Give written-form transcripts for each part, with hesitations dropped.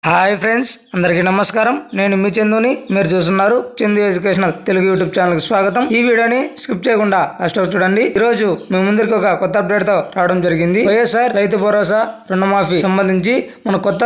Hi friends, అందరికీ నమస్కారం. నేను మీ చందుని. మీరు చూస్తున్నారు చందు ఎడ్యుకేషనల్ తెలుగు యూట్యూబ్ ఛానల్కి స్వాగతం. ఈ వీడియోని స్కిప్ చేయకుండా లాస్ట్ వరకు చూడండి. ఈ రోజు మీ ముందరికి ఒక కొత్త అప్డేట్ తో రావడం జరిగింది. వైఎస్ఆర్ రైతు భరోసా రుణమాఫీ సంబంధించి మన కొత్త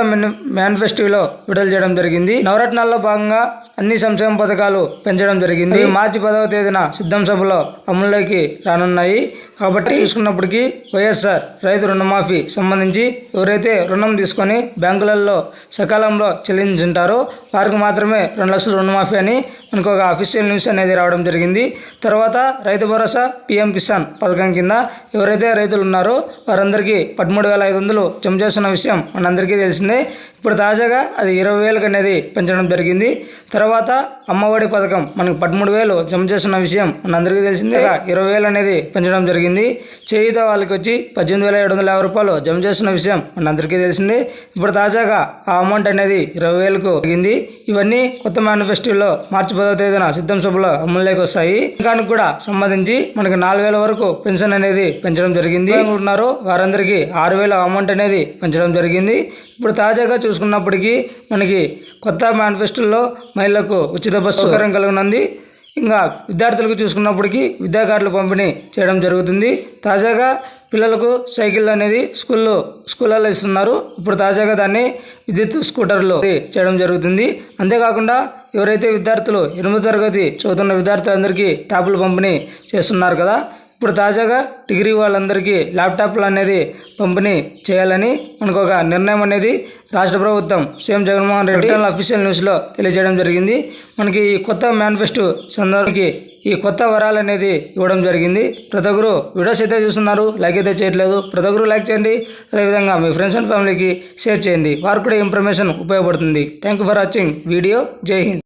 మేనిఫెస్టోలో విడుదల చేయడం జరిగింది. నవరత్నాల్లో భాగంగా అన్ని సంక్షేమ పథకాలు పెంచడం జరిగింది. మార్చి 10వ తేదీన సిద్ధం సభలో అమల్లోకి రానున్నాయి. కాబట్టి చూసుకున్నప్పటికీ వైఎస్ఆర్ రైతు రుణమాఫీ సంబంధించి ఎవరైతే రుణం తీసుకొని బ్యాంకులలో సకాలంలో చెల్లించుంటారో వారికి మాత్రమే 2 లక్షల రుణమాఫీ అని మనకు ఒక అఫీషియల్ న్యూస్ అనేది రావడం జరిగింది. తర్వాత రైతు భరోసా పిఎం కిసాన్ పథకం కింద ఎవరైతే రైతులు ఉన్నారో వారందరికీ 13,500 జమ చేస్తున్న విషయం మనందరికీ తెలిసిందే. ఇప్పుడు తాజాగా అది 20,000 అనేది పెంచడం జరిగింది. తర్వాత అమ్మఒడి పథకం మనకు 13,000 జమ చేస్తున్న విషయం మనందరికీ తెలిసిందే. 20,000 అనేది పెంచడం జరిగింది. చేయుత వాళ్ళకి వచ్చి 18,750 రూపాయలు జమ చేస్తున్న విషయం మనందరికీ తెలిసిందే. ఇప్పుడు తాజాగా ఆ అమౌంట్ అనేది 20,000కు తగ్గింది. ఇవన్నీ కొత్త మేనిఫెస్టోలో మార్చి 10వ తేదీన సిద్ధం సభలో అమల్లోకి వస్తాయి. ఇంకా కూడా సంబంధించి మనకి 4,000 వరకు పెన్షన్ అనేది పెంచడం జరిగింది. ఉన్నారో వారందరికీ 6,000 అమౌంట్ అనేది పెంచడం జరిగింది. ఇప్పుడు తాజాగా చూసుకున్నప్పటికీ మనకి కొత్త మేనిఫెస్టోలో మహిళలకు ఉచిత బస్సు సౌకర్యం కలుగునుంది. ఇంకా విద్యార్థులకు చూసుకున్నప్పటికీ విద్యా కార్డులు పంపిణీ చేయడం జరుగుతుంది. తాజాగా పిల్లలకు సైకిల్ అనేది స్కూళ్ళలో ఇస్తున్నారు. ఇప్పుడు తాజాగా దాన్ని విద్యుత్ స్కూటర్లు చేయడం జరుగుతుంది. అంతేకాకుండా ఎవరైతే విద్యార్థులు 8వ తరగతి చదువుతున్న విద్యార్థులందరికీ ట్యాబ్లు పంపిణీ చేస్తున్నారు కదా, ఇప్పుడు తాజాగా డిగ్రీ వాళ్ళందరికీ ల్యాప్టాప్లు అనేది పంపిణీ చేయాలని మనకు ఒక నిర్ణయం అనేది రాష్ట్ర ప్రభుత్వం సీఎం జగన్మోహన్ రెడ్డి అఫీషియల్ న్యూస్లో తెలియజేయడం జరిగింది. మనకి ఈ కొత్త మేనిఫెస్టో సందర్భానికి ఈ కొత్త వరాలు అనేది ఇవ్వడం జరిగింది. ప్రతి ఒక్కరు వీడియోస్ అయితే చూస్తున్నారు, లైక్ అయితే చేయట్లేదు. ప్రతి ఒక్కరు లైక్ చేయండి. అదేవిధంగా మీ ఫ్రెండ్స్ అండ్ ఫ్యామిలీకి షేర్ చేయండి. వారికి కూడా ఇన్ఫర్మేషన్ ఉపయోగపడుతుంది. Thank you for watching video. జై హింద్.